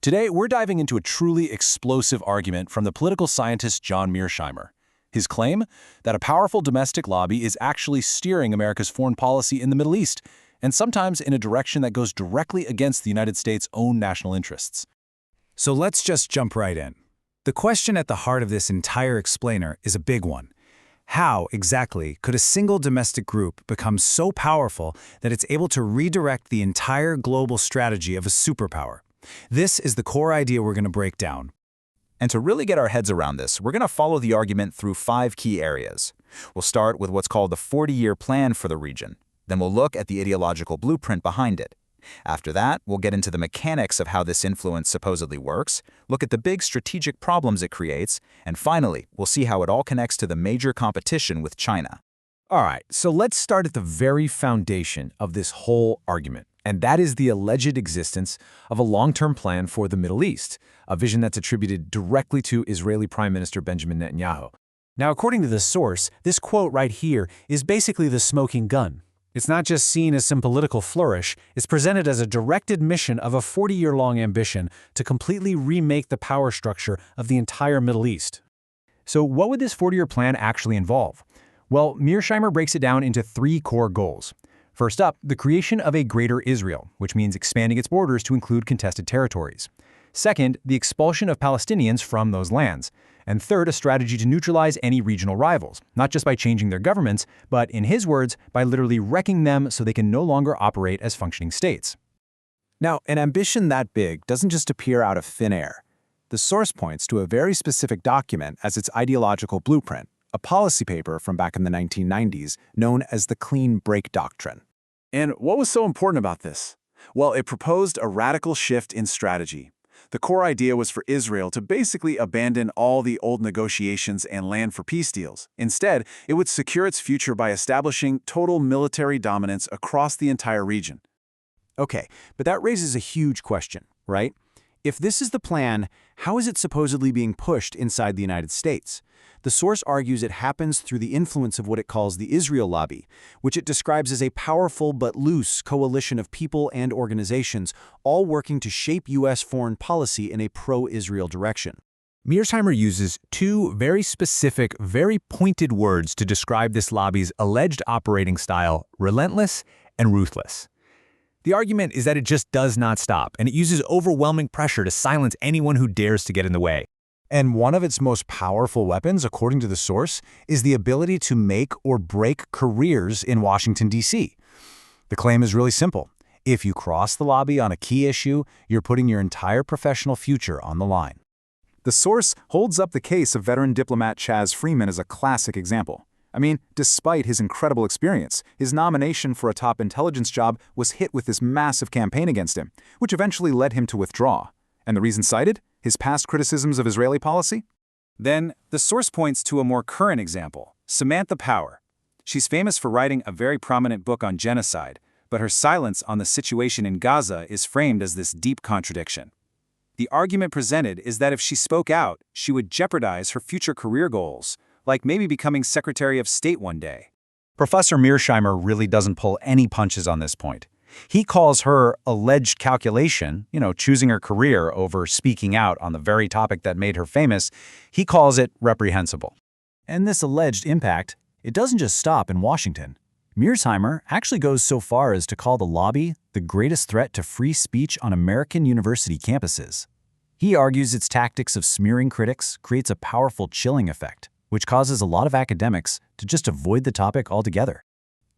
Today, we're diving into a truly explosive argument from the political scientist John Mearsheimer. His claim that a powerful domestic lobby is actually steering America's foreign policy in the Middle East, and sometimes in a direction that goes directly against the United States' own national interests. So let's just jump right in. The question at the heart of this entire explainer is a big one. How, exactly, could a single domestic group become so powerful that it's able to redirect the entire global strategy of a superpower? This is the core idea we're going to break down. And to really get our heads around this, we're going to follow the argument through 5 key areas. We'll start with what's called the 40-year plan for the region. Then we'll look at the ideological blueprint behind it. After that, we'll get into the mechanics of how this influence supposedly works, look at the big strategic problems it creates, and finally, we'll see how it all connects to the major competition with China. All right, so let's start at the very foundation of this whole argument, and that is the alleged existence of a long-term plan for the Middle East, a vision that's attributed directly to Israeli Prime Minister Benjamin Netanyahu. Now, according to the source, this quote right here is basically the smoking gun. It's not just seen as some political flourish, it's presented as a directed mission of a 40-year-long ambition to completely remake the power structure of the entire Middle East. So what would this 40-year plan actually involve? Well, Mearsheimer breaks it down into 3 core goals. First up, the creation of a greater Israel, which means expanding its borders to include contested territories. Second, the expulsion of Palestinians from those lands. And third, a strategy to neutralize any regional rivals, not just by changing their governments, but, in his words, by literally wrecking them so they can no longer operate as functioning states. Now, an ambition that big doesn't just appear out of thin air. The source points to a very specific document as its ideological blueprint, a policy paper from back in the 1990s known as the Clean Break Doctrine. And what was so important about this? Well, it proposed a radical shift in strategy. The core idea was for Israel to basically abandon all the old negotiations and land for peace deals. Instead, it would secure its future by establishing total military dominance across the entire region. Okay, but that raises a huge question, right? If this is the plan, how is it supposedly being pushed inside the United States? The source argues it happens through the influence of what it calls the Israel lobby, which it describes as a powerful but loose coalition of people and organizations, all working to shape U.S. foreign policy in a pro-Israel direction. Mearsheimer uses 2 very specific, very pointed words to describe this lobby's alleged operating style: relentless and ruthless. The argument is that it just does not stop, and it uses overwhelming pressure to silence anyone who dares to get in the way. And one of its most powerful weapons, according to the source, is the ability to make or break careers in Washington, D.C. The claim is really simple. If you cross the lobby on a key issue, you're putting your entire professional future on the line. The source holds up the case of veteran diplomat Chaz Freeman as a classic example. I mean, despite his incredible experience, his nomination for a top intelligence job was hit with this massive campaign against him, which eventually led him to withdraw. And the reason cited? His past criticisms of Israeli policy? Then, the source points to a more current example, Samantha Power. She's famous for writing a very prominent book on genocide, but her silence on the situation in Gaza is framed as this deep contradiction. The argument presented is that if she spoke out, she would jeopardize her future career goals, like maybe becoming Secretary of State one day. Professor Mearsheimer really doesn't pull any punches on this point. He calls her alleged calculation, choosing her career over speaking out on the very topic that made her famous, he calls it reprehensible. And this alleged impact, it doesn't just stop in Washington. Mearsheimer actually goes so far as to call the lobby the greatest threat to free speech on American university campuses. He argues its tactics of smearing critics creates a powerful chilling effect, which causes a lot of academics to just avoid the topic altogether.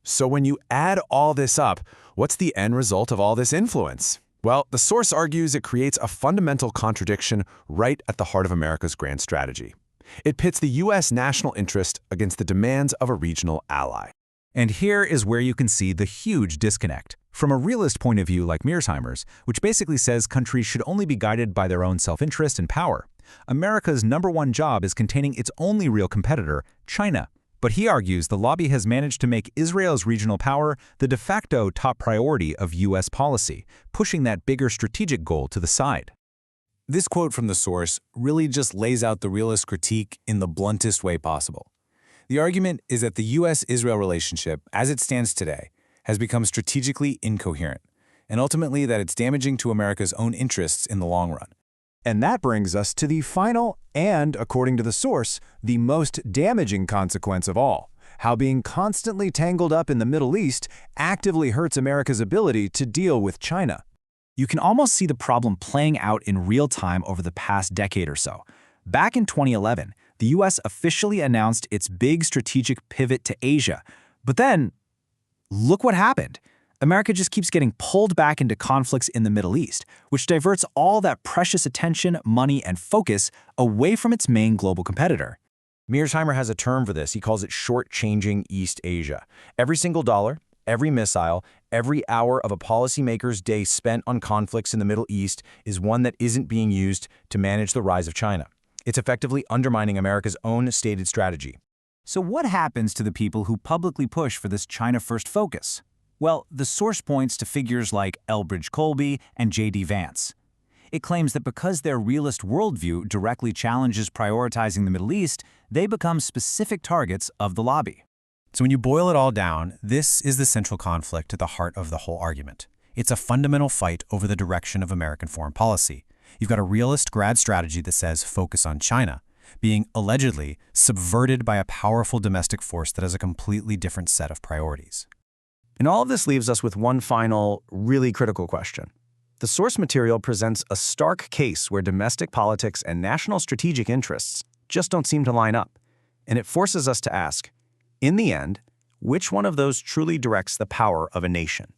So when you add all this up, what's the end result of all this influence? Well, the source argues it creates a fundamental contradiction right at the heart of America's grand strategy. It pits the U.S. national interest against the demands of a regional ally. And here is where you can see the huge disconnect. From a realist point of view like Mearsheimer's, which basically says countries should only be guided by their own self-interest and power, America's #1 job is containing its only real competitor, China. But he argues the lobby has managed to make Israel's regional power the de facto top priority of U.S. policy, pushing that bigger strategic goal to the side. This quote from the source really just lays out the realist critique in the bluntest way possible. The argument is that the U.S.-Israel relationship, as it stands today, has become strategically incoherent, and ultimately that it's damaging to America's own interests in the long run. And that brings us to the final and, according to the source, the most damaging consequence of all: how being constantly tangled up in the Middle East actively hurts America's ability to deal with China. You can almost see the problem playing out in real time over the past decade or so. Back in 2011, the US officially announced its big strategic pivot to Asia. But then, look what happened. America just keeps getting pulled back into conflicts in the Middle East, which diverts all that precious attention, money, and focus away from its main global competitor. Mearsheimer has a term for this. He calls it short-changing East Asia. Every single dollar, every missile, every hour of a policymaker's day spent on conflicts in the Middle East is one that isn't being used to manage the rise of China. It's effectively undermining America's own stated strategy. So what happens to the people who publicly push for this China-first focus? Well, the source points to figures like Elbridge Colby and J.D. Vance. It claims that because their realist worldview directly challenges prioritizing the Middle East, they become specific targets of the lobby. So when you boil it all down, this is the central conflict at the heart of the whole argument. It's a fundamental fight over the direction of American foreign policy. You've got a realist grad strategy that says focus on China, being allegedly subverted by a powerful domestic force that has a completely different set of priorities. And all of this leaves us with one final, really critical question. The source material presents a stark case where domestic politics and national strategic interests just don't seem to line up. And it forces us to ask, in the end, which one of those truly directs the power of a nation?